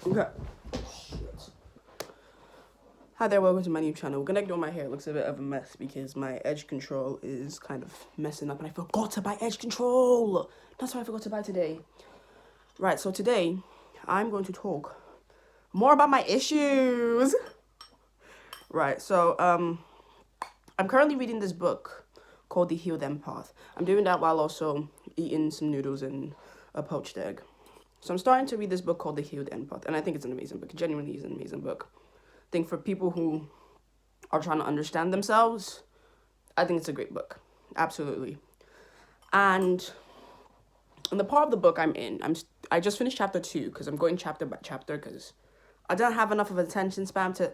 Okay. Shit. Hi there, welcome to my new channel. We're gonna ignore my hair. It looks a bit of a mess because my edge control is kind of messing up and I forgot to buy edge control. That's what I forgot to buy today. Right, so today I'm going to talk more about my issues. Right, so I'm currently reading this book called The Healed Empath. I'm doing that while also eating some noodles and a poached egg. So I'm starting to read this book called The Healed Empath, and I think it's an amazing book. It genuinely is an amazing book. I think for people who are trying to understand themselves, I think it's a great book. Absolutely. And in the part of the book I'm in, I just finished chapter 2 because I'm going chapter by chapter because I don't have enough of an attention span to...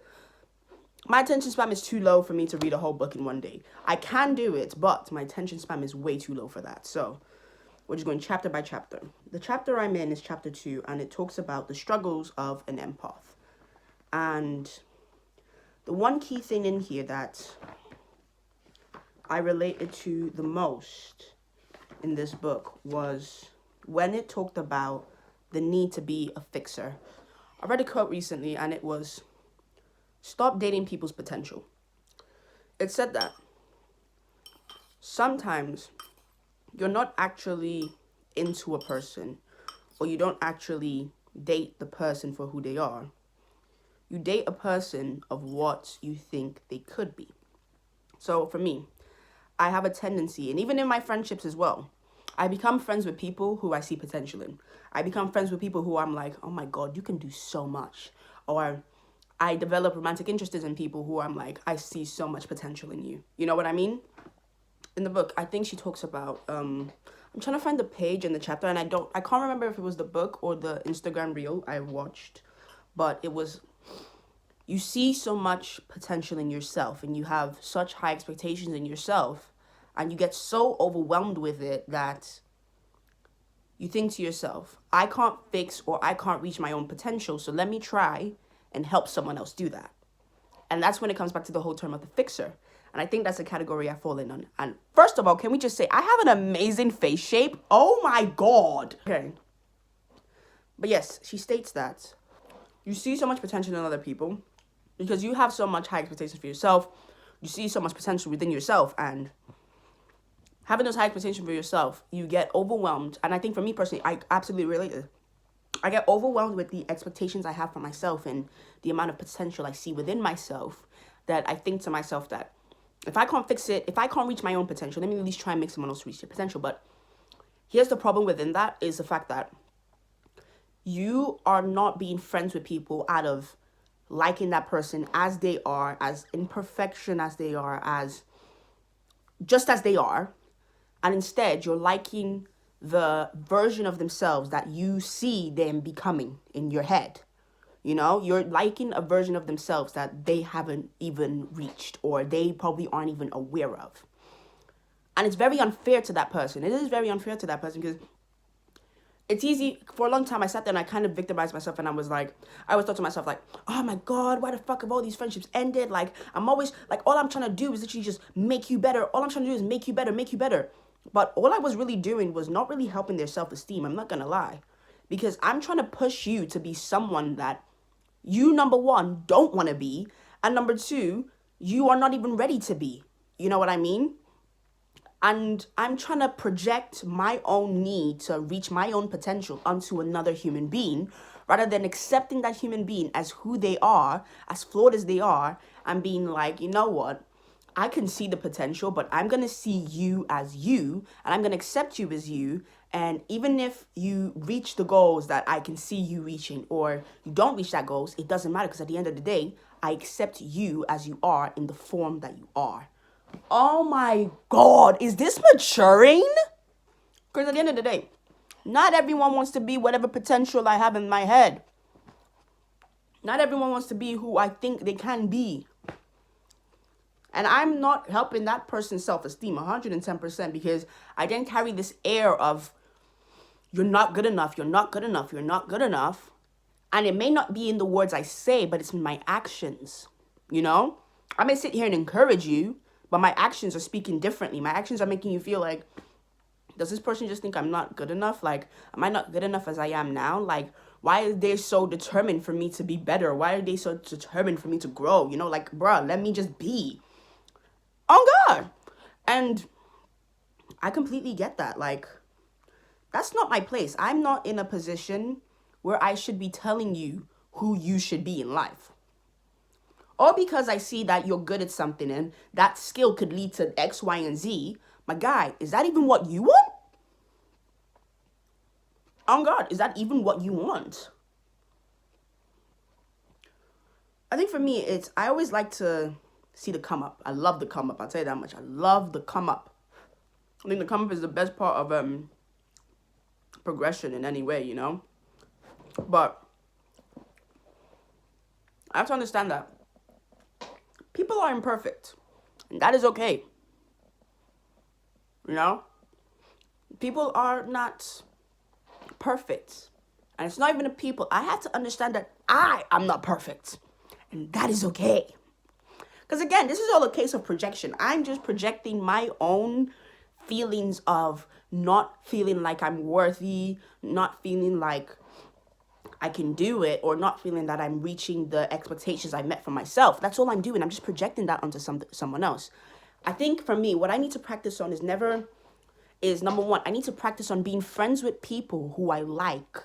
My attention span is too low for me to read a whole book in one day. I can do it, but my attention span is way too low for that. So we're just going chapter by chapter. The chapter I'm in is chapter 2, and it talks about the struggles of an empath. And the one key thing in here that I related to the most in this book was when it talked about the need to be a fixer. I read a quote recently, and it was, "Stop dating people's potential." It said that sometimes you're not actually into a person, or you don't actually date the person for who they are. You date a person of what you think they could be. So for me, I have a tendency, and even in my friendships as well, I become friends with people who I see potential in. I become friends with people who I'm like, oh my God, you can do so much. Or I develop romantic interests in people who I'm like, I see so much potential in you. You know what I mean? In the book, I think she talks about, I'm trying to find the page in the chapter, and I can't remember if it was the book or the Instagram reel I watched, but it was, you see so much potential in yourself, and you have such high expectations in yourself, and you get so overwhelmed with it that you think to yourself, I can't fix or I can't reach my own potential, so let me try and help someone else do that. And that's when it comes back to the whole term of the fixer. And I think that's a category I fall in on. And first of all, can we just say, I have an amazing face shape? Oh my God. Okay. But yes, she states that you see so much potential in other people because you have so much high expectations for yourself. You see so much potential within yourself, and having those high expectations for yourself, you get overwhelmed. And I think for me personally, I absolutely relate to it. I get overwhelmed with the expectations I have for myself and the amount of potential I see within myself, that I think to myself that if I can't fix it, if I can't reach my own potential, let me at least try and make someone else reach their potential. But here's the problem within that is the fact that you are not being friends with people out of liking that person as they are, as imperfection as they are, as just as they are. And instead, you're liking the version of themselves that you see them becoming in your head. You know, you're liking a version of themselves that they haven't even reached, or they probably aren't even aware of. And it's very unfair to that person. It is very unfair to that person because it's easy. For a long time, I sat there and I kind of victimized myself, and I was like, I always thought to myself, like, oh my God, why the fuck have all these friendships ended? Like, I'm always, like, all I'm trying to do is literally just make you better. All I'm trying to do is make you better, make you better. But all I was really doing was not really helping their self-esteem. I'm not going to lie. Because I'm trying to push you to be someone that you, number one, don't want to be. And number two, you are not even ready to be. You know what I mean? And I'm trying to project my own need to reach my own potential onto another human being, rather than accepting that human being as who they are, as flawed as they are, and being like, you know what? I can see the potential, but I'm going to see you as you, and I'm going to accept you as you. And even if you reach the goals that I can see you reaching, or you don't reach that goals, it doesn't matter, because at the end of the day, I accept you as you are in the form that you are. Oh my God, is this maturing? Because at the end of the day, not everyone wants to be whatever potential I have in my head. Not everyone wants to be who I think they can be. And I'm not helping that person's self-esteem 110%, because I then carry this air of, you're not good enough, you're not good enough, you're not good enough. And it may not be in the words I say, but it's in my actions, you know? I may sit here and encourage you, but my actions are speaking differently. My actions are making you feel like, does this person just think I'm not good enough? Like, am I not good enough as I am now? Like, Why are they so determined for me to be better? Why are they so determined for me to grow? Like, bruh, let me just be. On God. And I completely get that. Like, that's not my place. I'm not in a position where I should be telling you who you should be in life. Or because I see that you're good at something and that skill could lead to X, Y, and Z. My guy, is that even what you want? On God, is that even what you want? I think for me, I always like to see the come up. I love the come up. I'll tell you that much. I love the come up. I think the come up is the best part of progression in any way, But I have to understand that people are imperfect, and that is okay. People are not perfect, and it's not even the people. I have to understand that I am not perfect, and that is okay. Because again, this is all a case of projection. I'm just projecting my own feelings of not feeling like I'm worthy, not feeling like I can do it, or not feeling that I'm reaching the expectations I met for myself. That's all I'm doing. I'm just projecting that onto someone else. I think for me, what I need to practice on is number one, I need to practice on being friends with people who I like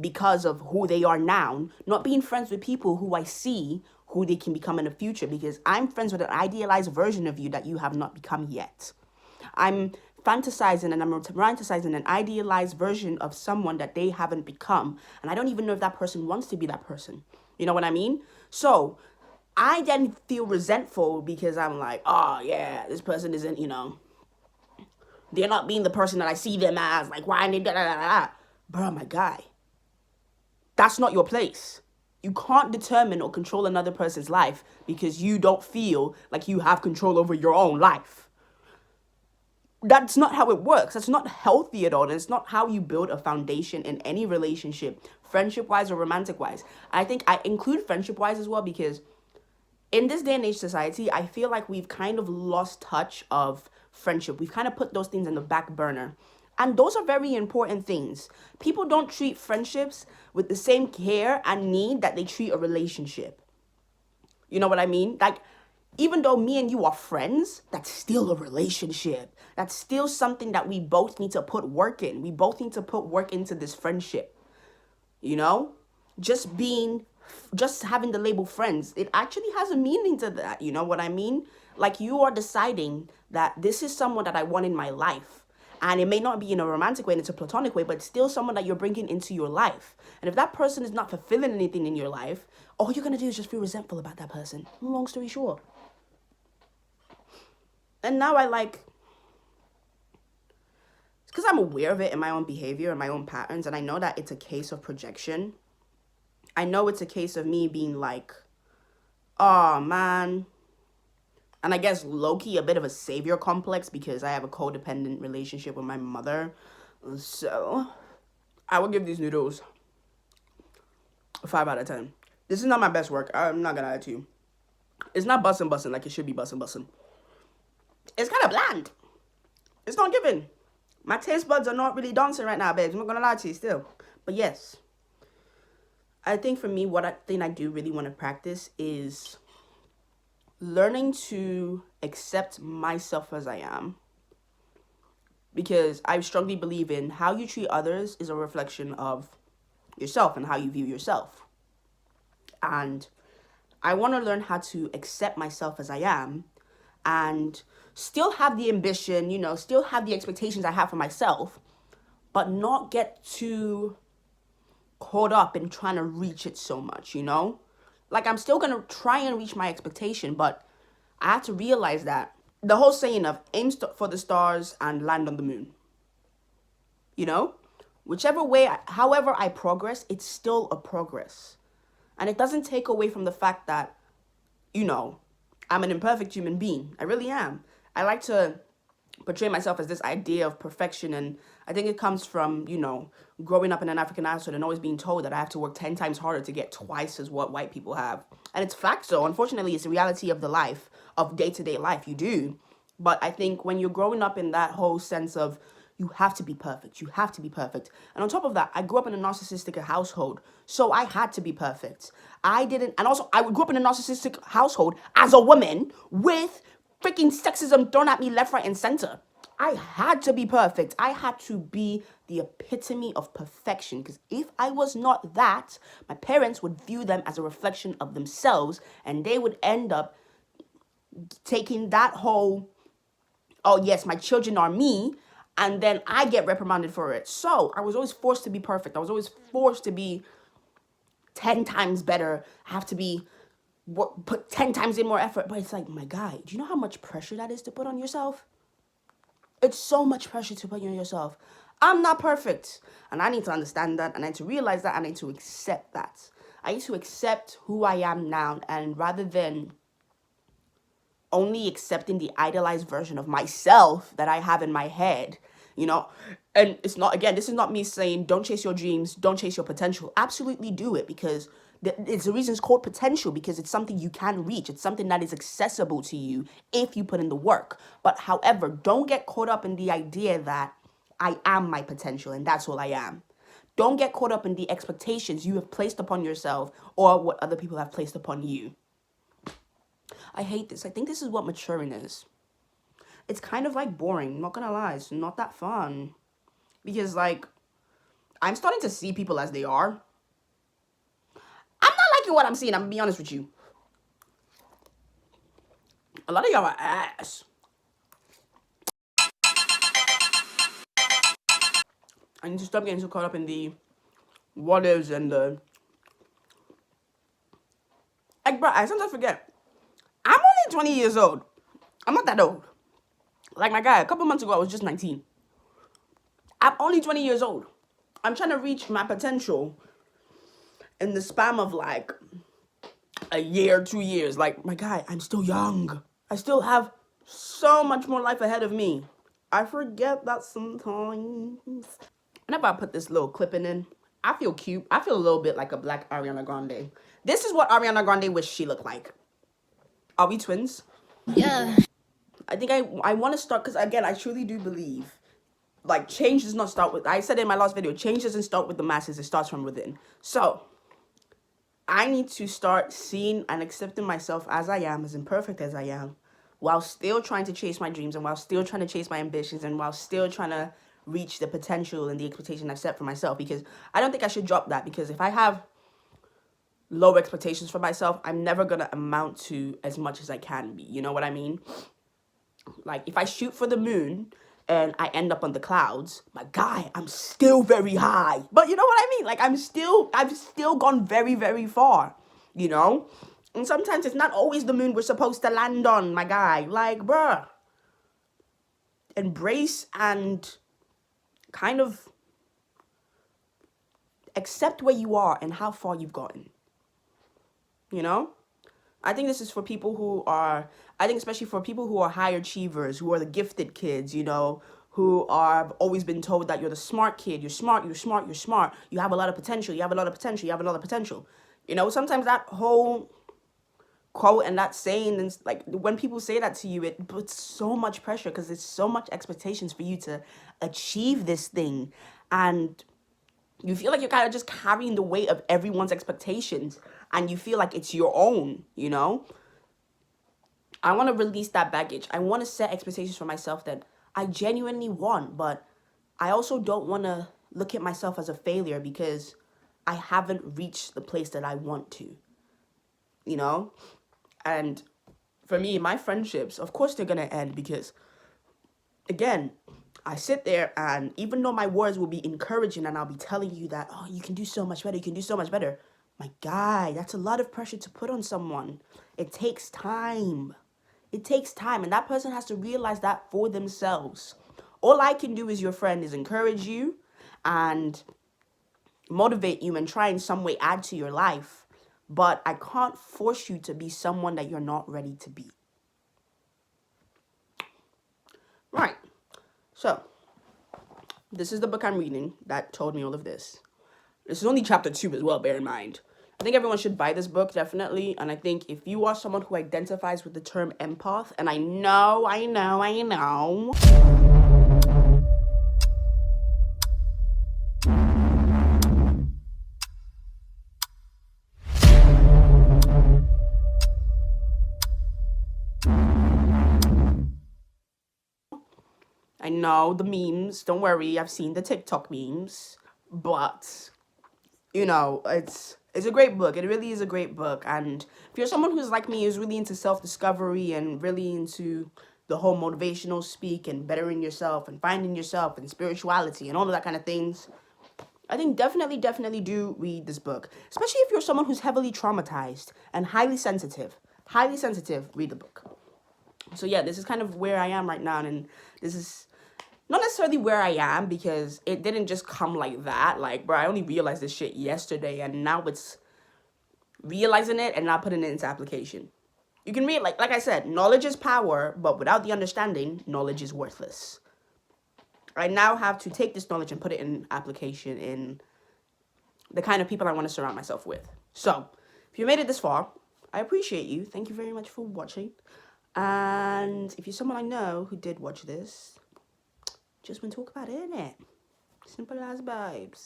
because of who they are now, not being friends with people who I see who they can become in the future, because I'm friends with an idealized version of you that you have not become yet. I'm fantasizing and I'm romanticizing an idealized version of someone that they haven't become, and I don't even know if that person wants to be that person. You know what I mean? So I then feel resentful because I'm like, oh yeah, this person isn't, they're not being the person that I see them as. Like, why are they da da da da? Bro, my guy, that's not your place. You can't determine or control another person's life because you don't feel like you have control over your own life. That's not how it works. That's not healthy at all. And it's not how you build a foundation in any relationship, friendship-wise or romantic-wise. I think I include friendship-wise as well because in this day and age society, I feel like we've kind of lost touch of friendship. We've kind of put those things in the back burner. And those are very important things. People don't treat friendships with the same care and need that they treat a relationship. You know what I mean? Like, even though me and you are friends, that's still a relationship. That's still something that we both need to put work in. We both need to put work into this friendship. Just having the label friends, it actually has a meaning to that. You know what I mean? Like, you are deciding that this is someone that I want in my life. And it may not be in a romantic way and it's a platonic way, but it's still someone that you're bringing into your life. And if that person is not fulfilling anything in your life, all you're going to do is just feel resentful about that person. Long story short. And now it's because I'm aware of it in my own behavior and my own patterns. And I know that it's a case of projection. I know it's a case of me being like, oh man. And I guess low-key a bit of a savior complex because I have a codependent relationship with my mother. So I would give these noodles a 5 out of 10. This is not my best work. I'm not gonna lie to you. It's not bussin' like it should be bussin'. It's kind of bland. It's not giving. My taste buds are not really dancing right now, babes. I'm not gonna lie to you still. But yes. I think for me, I do really want to practice is learning to accept myself as I am. Because I strongly believe in how you treat others is a reflection of yourself and how you view yourself. And I want to learn how to accept myself as I am and still have the ambition, still have the expectations I have for myself, but not get too caught up in trying to reach it so much, Like, I'm still going to try and reach my expectation, but I have to realize that the whole saying of aim for the stars and land on the moon, Whichever way, however I progress, it's still a progress. And it doesn't take away from the fact that, I'm an imperfect human being. I really am. I like to portray myself as this idea of perfection, and I think it comes from, growing up in an African household and always being told that I have to work 10 times harder to get twice as what white people have. And it's fact, so unfortunately, it's the reality of the life, of day-to-day life, you do. But I think when you're growing up in that whole sense of, you have to be perfect. You have to be perfect. And on top of that, I grew up in a narcissistic household. So I had to be perfect. And also I grew up in a narcissistic household as a woman with freaking sexism thrown at me left, right, and center. I had to be perfect. I had to be the epitome of perfection. Because if I was not that, my parents would view them as a reflection of themselves. And they would end up taking that whole, oh yes, my children are me, and then I get reprimanded for it. So I was always forced to be perfect. I was always forced to be 10 times better, have to be put 10 times in more effort. But it's like, my guy, do you know how much pressure that is to put on yourself? It's so much pressure to put on yourself. I'm not perfect. And I need to understand that. And I need to realize that. And I need to accept that. I need to accept who I am now. And rather than only accepting the idealized version of myself that I have in my head, you know, and it's not, again, this is not me saying don't chase your dreams, don't chase your potential. Absolutely do it, because it's the reason it's called potential, because it's something you can reach. It's something that is accessible to you if you put in the work. But however, don't get caught up in the idea that I am my potential and that's all I am. Don't get caught up in the expectations you have placed upon yourself or what other people have placed upon you. I hate this. I think this is what maturing is. It's kind of like boring, not gonna lie. It's not that fun. Because like, I'm starting to see people as they are. I'm not liking what I'm seeing, I'm gonna be honest with you. A lot of y'all are ass. I need to stop getting so caught up in the what ifs and the... Like, bro, I sometimes forget. I'm only 20 years old. I'm not that old. Like my guy, a couple months ago, I was just 19. I'm only 20 years old. I'm trying to reach my potential in the span of like a year, 2 years. Like, my guy, I'm still young. I still have so much more life ahead of me. I forget that sometimes. Whenever I put this little clipping in, I feel cute. I feel a little bit like a black Ariana Grande. This is what Ariana Grande wished she looked like. Are we twins? Yeah. I think I want to start, because again, I truly do believe, like, change does not start with, I said in my last video, change doesn't start with the masses, it starts from within. So, I need to start seeing and accepting myself as I am, as imperfect as I am, while still trying to chase my dreams, and while still trying to chase my ambitions, and while still trying to reach the potential and the expectation I've set for myself. Because I don't think I should drop that, because if I have low expectations for myself, I'm never going to amount to as much as I can be. You know what I mean? Like, if I shoot for the moon and I end up on the clouds, my guy, I'm still very high. But you know what I mean? Like, I've still gone very, very far, you know? And sometimes it's not always the moon we're supposed to land on, my guy. Like, bruh, embrace and kind of accept where you are and how far you've gotten, you know? I think this is for people who are, I think especially for people who are high achievers, who are the gifted kids, you know, who are always been told that you're the smart kid, you're smart, you're smart, you're smart, you have a lot of potential, you have a lot of potential, you have a lot of potential. You know, sometimes that whole quote and that saying, and like when people say that to you, it puts so much pressure, because there's so much expectations for you to achieve this thing. And you feel like you're kind of just carrying the weight of everyone's expectations, and you feel like it's your own, you know? I want to release that baggage. I want to set expectations for myself that I genuinely want, but I also don't want to look at myself as a failure because I haven't reached the place that I want to, you know? And for me, my friendships, of course they're going to end, because, again, I sit there, and even though my words will be encouraging and I'll be telling you that, oh, you can do so much better, you can do so much better. My guy, that's a lot of pressure to put on someone. It takes time. It takes time, and that person has to realize that for themselves. All I can do as your friend is encourage you and motivate you and try in some way add to your life. But I can't force you to be someone that you're not ready to be. Right. So, this is the book I'm reading that told me all of this. This is only chapter 2 as well, bear in mind. I think everyone should buy this book, definitely. And I think if you are someone who identifies with the term empath, and I know, know, the memes. Don't worry, I've seen the TikTok memes. But, you know, it's a great book. It really is a great book. And if you're someone who's like me, who's really into self-discovery and really into the whole motivational speak and bettering yourself and finding yourself and spirituality and all of that kind of things, I think definitely do read this book. Especially if you're someone who's heavily traumatized and highly sensitive. Highly sensitive, read the book. So yeah, this is kind of where I am right now. And this is not necessarily where I am because it didn't just come like that. Like, bro, I only realized this shit yesterday and now it's realizing it and not putting it into application. You can read, like I said, knowledge is power, but without the understanding, knowledge is worthless. I now have to take this knowledge and put it in application in the kind of people I want to surround myself with. So, if you made it this far, I appreciate you. Thank you very much for watching. And if you're someone I know who did watch this, just want to talk about it, innit? Simple as vibes.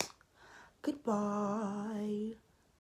Goodbye.